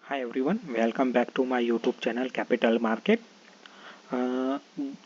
Hi everyone, welcome back to my YouTube channel capital market.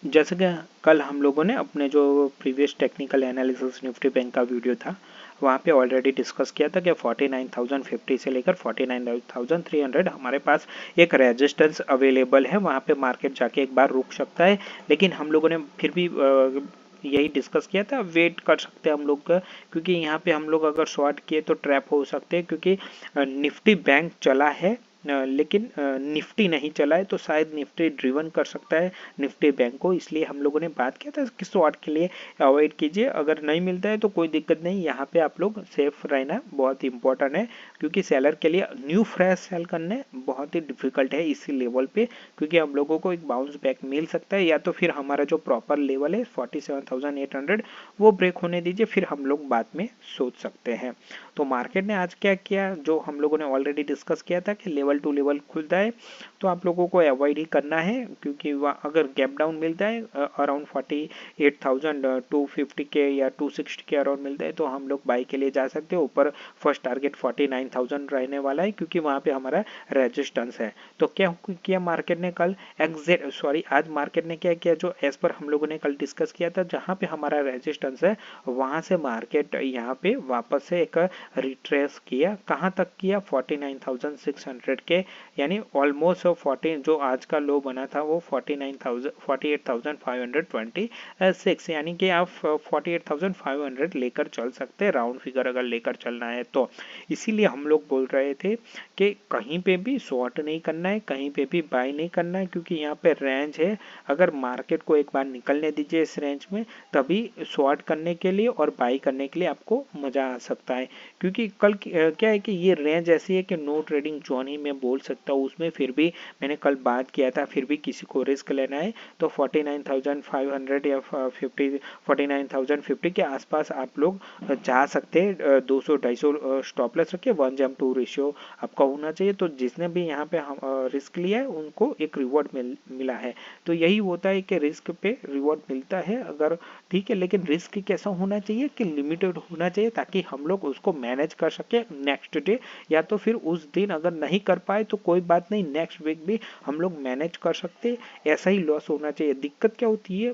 जैसे कि कल हम लोगों ने अपने जो previous technical analysis Nifty bank का वीडियो था वहाँ पे ऑलरेडी डिस्कस किया था कि 49,050 से लेकर 49,300 हमारे पास एक रेजिस्टेंस अवेलेबल है। वहाँ पे मार्केट जाके एक बार रुक सकता है, लेकिन हम लोगों ने फिर भी यही डिस्कस किया था, वेट कर सकते हैं हम लोग का, क्योंकि यहाँ पे हम लोग अगर शॉर्ट किए तो ट्रैप हो सकते हैं, क्योंकि निफ्टी बैंक चला है लेकिन निफ्टी नहीं चला है, तो शायद निफ्टी ड्रिवन कर सकता है निफ्टी बैंक को। इसलिए हम लोगों ने बात किया था कि शॉर्ट के लिए अवॉइड कीजिए। अगर नहीं मिलता है तो कोई दिक्कत नहीं, यहाँ पे आप लोग सेफ रहना बहुत इंपॉर्टेंट है, क्योंकि सेलर के लिए न्यू फ्रेश सेल करने बहुत ही डिफिकल्ट है इसी लेवल पे, क्योंकि हम लोगों को एक बाउंस बैक मिल सकता है, या तो फिर हमारा जो प्रॉपर लेवल है 47,800 वो ब्रेक होने दीजिए, फिर हम लोग बाद में सोच सकते हैं। तो मार्केट ने आज क्या किया, जो हम लोगों ने ऑलरेडी डिस्कस किया था कि लेवल टू लेवल खुलता है तो आप लोगों को अवॉइड ही करना है, क्योंकि अगर गैप डाउन मिलता है अराउंड 48,250 के या 260 के अराउंड मिलता है तो हम लोग बाई के लिए जा सकते हैं। ऊपर फर्स्ट टारगेट 49,000 रहने वाला है, क्योंकि वहाँ पे हमारा रेजिस्टेंस है। तो क्या किया मार्केट ने कल, आज मार्केट ने क्या किया, जो एज पर हम लोगों ने कल डिस्कस किया था, जहाँ पे हमारा रेजिस्टेंस है वहाँ से मार्केट यहाँ पे वापस से एक रिट्रेस किया। कहाँ तक किया, 49,600 के, यानी ऑलमोस्ट 40, जो आज का लो बना था वो 48,526, यानी कि आप 48,500 लेकर चल सकते हैं, राउंड फिगर अगर लेकर चलना है तो। इसीलिए हम लोग बोल रहे थे कि कहीं पे भी शॉर्ट नहीं करना है, कहीं पे भी बाय नहीं करना है, क्योंकि यहाँ पे रेंज है। अगर मार्केट को एक बार निकलने दीजिए इस रेंज में, तभी शॉर्ट करने के लिए और बाई करने के लिए आपको मजा आ सकता है। क्योंकि कल क्या है कि ये रेंज ऐसी है कि नो ट्रेडिंग जोन ही मैं बोल सकता हूँ, उसमें फिर भी मैंने कल बात किया था, फिर भी किसी को रिस्क लेना है तो 49,500 या 49,050 के आसपास आप लोग जा सकते हैं। 200-250 स्टॉप लॉस रखिए, 1:2 रेशियो आपका होना चाहिए। तो जिसने भी यहाँ पे हम रिस्क लिया है उनको एक रिवॉर्ड मिला है। तो यही होता है कि रिस्क पे रिवॉर्ड मिलता है, अगर ठीक है, लेकिन रिस्क कैसा होना चाहिए कि लिमिटेड होना चाहिए, ताकि हम लोग उसको मैनेज कर सके नेक्स्ट डे, या तो फिर उस दिन अगर नहीं कर पाए तो कोई बात नहीं, नेक्स्ट वीक भी हम लोग मैनेज कर सकते। ऐसा ही लॉस होना चाहिए। दिक्कत क्या होती है,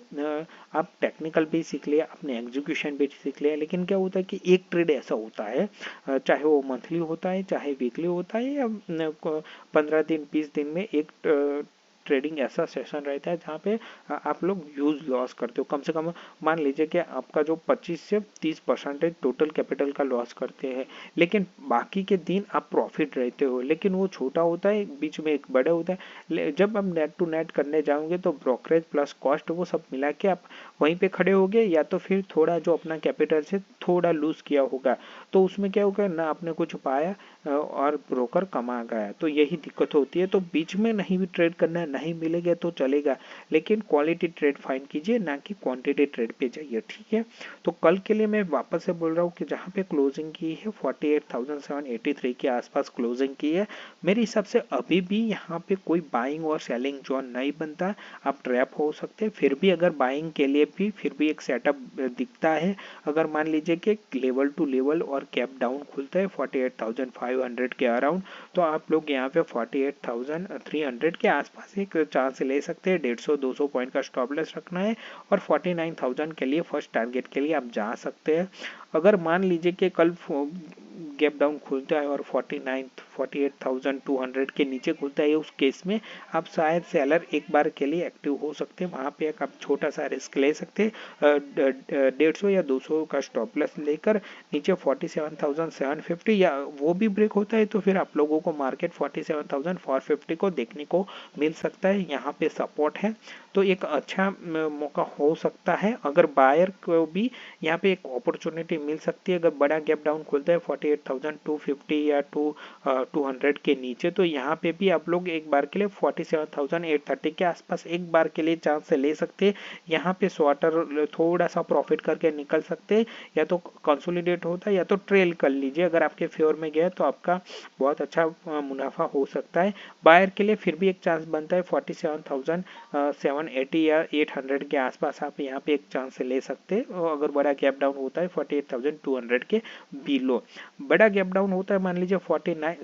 आप टेक्निकल भी सीख लिया, आपने एग्जीक्यूशन भी सीख लिया, लेकिन क्या होता है कि एक ट्रेड ऐसा होता है, चाहे वो मंथली होता है चाहे वीकली होता है, या 15 दिन 20 दिन में एक ट्रेडिंग ऐसा सेशन रहता है जहाँ पे आप लोग ह्यूज लॉस करते हो। कम से कम मान लीजिए कि आपका जो 25 से 30% टोटल कैपिटल का लॉस करते हैं, लेकिन बाकी के दिन आप प्रॉफिट रहते हो, लेकिन वो छोटा होता है, बीच में एक बड़ा होता है। जब हम नेट टू नेट करने जाओगे तो ब्रोकरेज प्लस कॉस्ट वो सब मिला के आप वहीं पे खड़े होगे, या तो फिर थोड़ा जो अपना कैपिटल से थोड़ा लूज किया होगा, तो उसमें क्या होगा ना, आपने कुछ पाया और ब्रोकर कमा गया। तो यही दिक्कत होती है। तो बीच में नहीं भी ट्रेड करना है, नहीं मिलेगा तो चलेगा, लेकिन क्वालिटी ट्रेड फाइंड कीजिए, ना कि क्वांटिटी ट्रेड पे जाइए, ठीक है। तो कल के लिए मैं वापस से बोल रहा हूँ कि जहाँ पे क्लोजिंग की है 48,783 के आसपास क्लोजिंग की है, मेरे हिसाब से अभी भी यहाँ पे कोई बाइंग और सेलिंग जोन नहीं बनता, आप ट्रैप हो सकते हैं। फिर भी अगर बाइंग के लिए भी फिर भी एक सेटअप दिखता है, अगर मान लीजिए कि लेवल टू लेवल और कैप डाउन खुलता है 48,500 के अराउंड, तो आप लोग यहाँ पे 48,300 के आसपास एक चांस ले सकते हैं। 150-200 पॉइंट का स्टॉप लॉस रखना है, और 49,000 के लिए फर्स्ट टारगेट के लिए आप जा सकते हैं। अगर मान लीजिए कि कल गैप डाउन खुलता है और 48,200 के नीचे खुलता है, उस केस में आप शायद सेलर एक बार के लिए एक्टिव हो सकते हैं, वहाँ पे एक आप छोटा सा रिस्क ले सकते हैं। 150 या 200 का स्टॉप लॉस लेकर नीचे 47,750, या वो भी ब्रेक होता है तो फिर आप लोगों को मार्केट 47,450 को देखने को मिल सकता है। यहाँ पे सपोर्ट है, तो एक अच्छा मौका हो सकता है। अगर बायर को भी यहाँ पे एक अपॉर्चुनिटी मिल सकती है, अगर बड़ा गैप डाउन खुलता है 48,250 या 200 के नीचे, तो यहाँ पे भी आप लोग एक बार के लिए 47,830 के आसपास एक बार के लिए चांस ले सकते हैं। यहाँ पे शॉर्टर थोड़ा सा प्रॉफिट करके निकल सकते हैं, या तो कंसोलिडेट होता है या तो ट्रेल कर लीजिए। अगर आपके फेवर में गया तो आपका बहुत अच्छा मुनाफा हो सकता है। बायर के लिए फिर भी एक चांस बनता है 47,780 या 800 के आसपास, आप यहाँ पे एक चांस ले सकते हैं। और अगर बड़ा गैप डाउन होता है 48,200 के बिलो, बड़ा गैप डाउन होता है मान लीजिए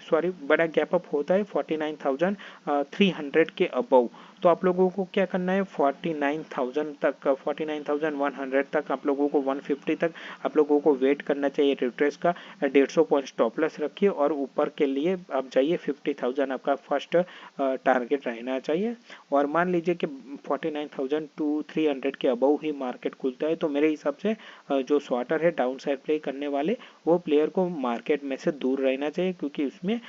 सॉरी बड़ा गैप अप होता है 49,300 के अबव, तो आप लोगों को क्या करना है 49,000 तक, 49,100 तक आप लोगों को 150 तक आप लोगों को वेट करना चाहिए रिट्रेस का। 150 पॉइंट स्टॉप लॉस रखिए और ऊपर के लिए आप जाइए 50,000 आपका फर्स्ट टारगेट रहना चाहिए। और मान लीजिए कि 49,300 के अबव ही मार्केट खुलता है तो मेरे हिसाब से जो शॉर्टर है डाउन साइड प्ले करने वाले वो प्लेयर को मार्केट में से दूर रहना चाहिए, क्योंकि उसमें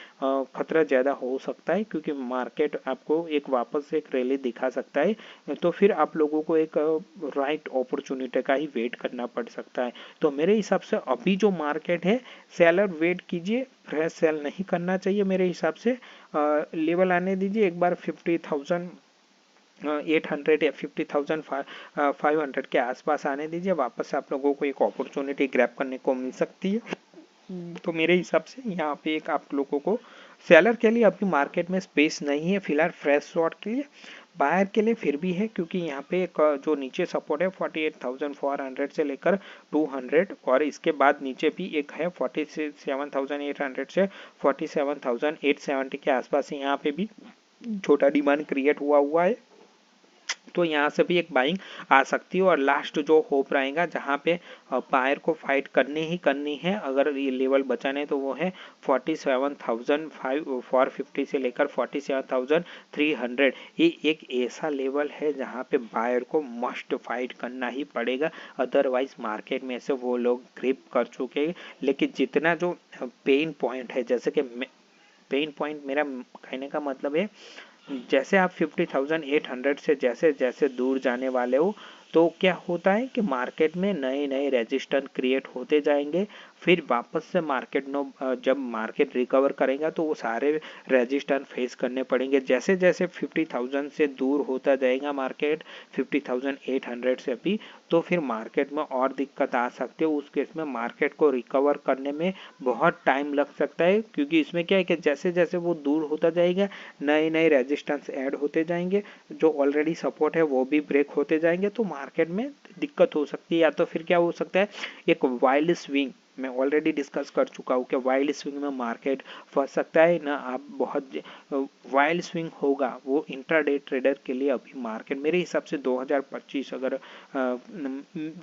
खतरा ज़्यादा हो सकता है, क्योंकि मार्केट आपको एक वापस एक रैली दिखा सकता है। तो फिर आप लोगों को एक राइट अपॉर्चुनिटी का ही वेट करना पड़ सकता है। तो मेरे हिसाब से अभी जो मार्केट है सेलर वेट कीजिए, फ्रेश सेल नहीं करना चाहिए मेरे हिसाब से। लेवल आने दीजिए एक बार 50,800 या 50,500 के आसपास आने दीजिए, वापस आप लोगों को एक अपॉर्चुनिटी ग्रैब करने को मिल सकती है। तो मेरे हिसाब से यहाँ पे एक आप लोगों को सेलर के लिए अभी मार्केट में स्पेस नहीं है फिलहाल, फ्रेश शॉर्ट के लिए। बायर के लिए फिर भी है, क्योंकि यहाँ पे एक जो नीचे सपोर्ट है 48,400 से लेकर 200, और इसके बाद नीचे भी एक है 47,800 से 47,870 के आसपास, यहाँ पे भी छोटा डिमांड क्रिएट हुआ है, तो यहाँ से भी एक बाइंग आ सकती है। और लास्ट जो होप रहेगा जहाँ पे बायर को फाइट करनी है अगर ये लेवल बचाने, तो वो है 47,450 से लेकर 47,300। ये एक ऐसा लेवल है जहाँ पे बायर को मस्ट फाइट करना ही पड़ेगा, अदरवाइज मार्केट में से वो लोग ग्रिप कर चुके हैं। लेकिन जितना जो पेन पॉइंट है, जैसे कि पेन पॉइंट मेरा कहने का मतलब है जैसे आप 50,800 से जैसे जैसे दूर जाने वाले हो, तो क्या होता है कि मार्केट में नए नए रेजिस्टेंस क्रिएट होते जाएंगे। फिर वापस से मार्केट नो जब मार्केट रिकवर करेगा तो वो सारे रेजिस्टेंस फेस करने पड़ेंगे। जैसे जैसे 50,000 से दूर होता जाएगा मार्केट 50,800 से भी, तो फिर मार्केट में और दिक्कत आ सकती है। उस केस में मार्केट को रिकवर करने में बहुत टाइम लग सकता है, क्योंकि इसमें क्या है कि जैसे जैसे वो दूर होता जाएगा नए नए रेजिस्टेंस ऐड होते जाएंगे, जो ऑलरेडी सपोर्ट है वो भी ब्रेक होते जाएंगे, तो मार्केट में दिक्कत हो सकती है। या तो फिर क्या हो सकता है एक वाइल्ड स्विंग, मैं ऑलरेडी डिस्कस कर चुका हूँ कि वाइल्ड स्विंग में मार्केट फंस सकता है ना। आप बहुत वाइल्ड स्विंग होगा वो इंट्राडे ट्रेडर के लिए अभी मार्केट मेरे हिसाब से 2025 अगर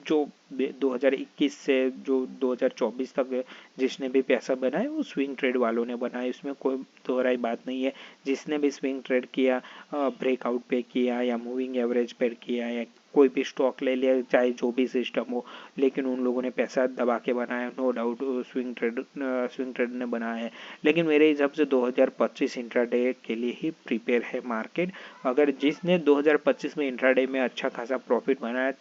जो 2021 से जो 2024 तक जिसने भी पैसा बनाया वो स्विंग ट्रेड वालों ने बनाया, इसमें कोई दोहराई बात नहीं है। जिसने भी स्विंग ट्रेड किया, ब्रेकआउट पे किया या मूविंग एवरेज पे किया या कोई भी स्टॉक ले लिया, चाहे जो भी सिस्टम हो, लेकिन उन लोगों ने पैसा दबा के बनाया, नो डाउट स्विंग ट्रेड ने बनाया है। लेकिन मेरे हिसाब से 2025 इंट्राडे के लिए ही प्रिपेयर है मार्केट। अगर जिसने 2025 में इंट्राडे में अच्छा खासा प्रॉफिट बनाया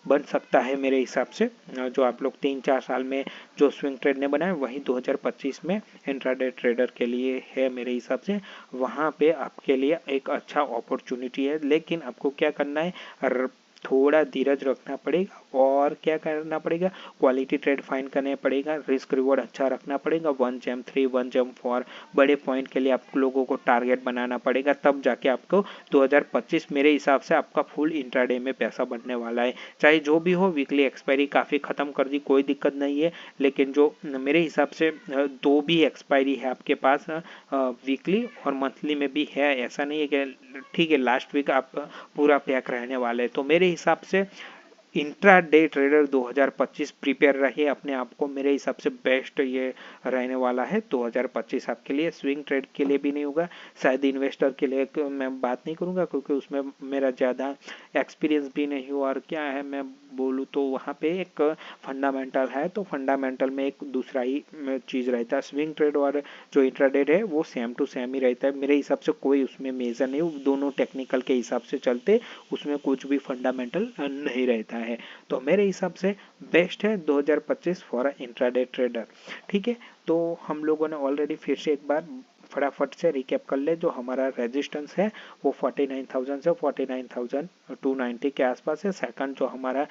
बन सकता है मेरे हिसाब से, जो आप लोग 3-4 साल में जो स्विंग ट्रेड ने बनाया वही 2025 में इंट्राडे ट्रेडर के लिए है मेरे हिसाब से। वहाँ पे आपके लिए एक अच्छा अपॉर्चुनिटी है, लेकिन आपको क्या करना है थोड़ा धीरज रखना पड़ेगा और क्या करना पड़ेगा क्वालिटी ट्रेड फाइंड करने पड़ेगा, रिस्क रिवॉर्ड अच्छा रखना पड़ेगा। 1 जैम 3 1 जैम 4 बड़े पॉइंट के लिए आप लोगों को टारगेट बनाना पड़ेगा, तब जाके आपको 2025 मेरे हिसाब से आपका फुल इंट्राडे में पैसा बनने वाला है। चाहे जो भी हो, वीकली एक्सपायरी काफ़ी ख़त्म कर दी, कोई दिक्कत नहीं है। लेकिन जो मेरे हिसाब से 2 भी एक्सपायरी है आपके पास, वीकली और मंथली में भी है, ऐसा नहीं है कि ठीक है लास्ट वीक आप पूरा पैक रहने वाले। तो मेरे हिसाब से इंट्रा डे ट्रेडर 2025 प्रिपेयर रहिए अपने आप को, मेरे हिसाब से बेस्ट ये रहने वाला है 2025 आपके लिए। स्विंग ट्रेड के लिए भी नहीं होगा, शायद इन्वेस्टर के लिए मैं बात नहीं करूंगा, क्योंकि उसमें मेरा ज़्यादा एक्सपीरियंस भी नहीं हुआ। और क्या है मैं बोलूँ तो वहाँ पे एक फंडामेंटल है, तो फंडामेंटल में एक दूसरा ही चीज़ रहता है। स्विंग ट्रेड और जो इंट्रा डे है वो सेम टू सेम ही रहता है मेरे हिसाब से, कोई उसमें मेजर नहीं, दोनों टेक्निकल के हिसाब से चलते, उसमें कुछ भी फंडामेंटल नहीं रहता है। तो मेरे हिसाब से बेस्ट है 2025 फॉर इंट्राडे ट्रेडर। ठीक है, तो हम लोगों ने ऑलरेडी फिर से एक बार फटाफट से रिकैप कर ले। जो हमारा रेजिस्टेंस है वो 49,000 से 49,290 के आसपास है। सेकंड जो हमारा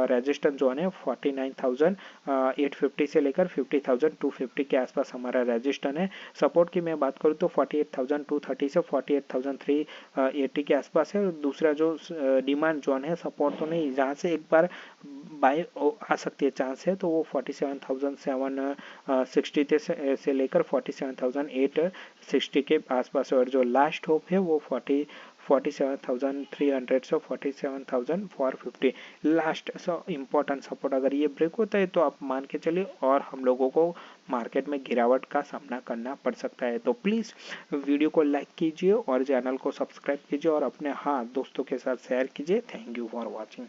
रेजिस्टेंस जोन है 49,850 से लेकर 50,250 के आसपास हमारा रेजिस्टेंस है। सपोर्ट की मैं बात करूँ तो 48,230 से 48,380 के आसपास है। दूसरा जो डिमांड जोन है, सपोर्ट तो नहीं, जहाँ से एक बार बाय आ सकती है चांस है, तो वो 47,760 से लेकर 47,860 के आसपास है। और जो लास्ट होप है वो 47,300 से 47,450 लास्ट इम्पोर्टेंट सपोर्ट। अगर ये ब्रेक होता है तो आप मान के चलिए और हम लोगों को मार्केट में गिरावट का सामना करना पड़ सकता है। तो प्लीज़ वीडियो को लाइक कीजिए और चैनल को सब्सक्राइब कीजिए और अपने दोस्तों के साथ शेयर कीजिए। Thank you for watching.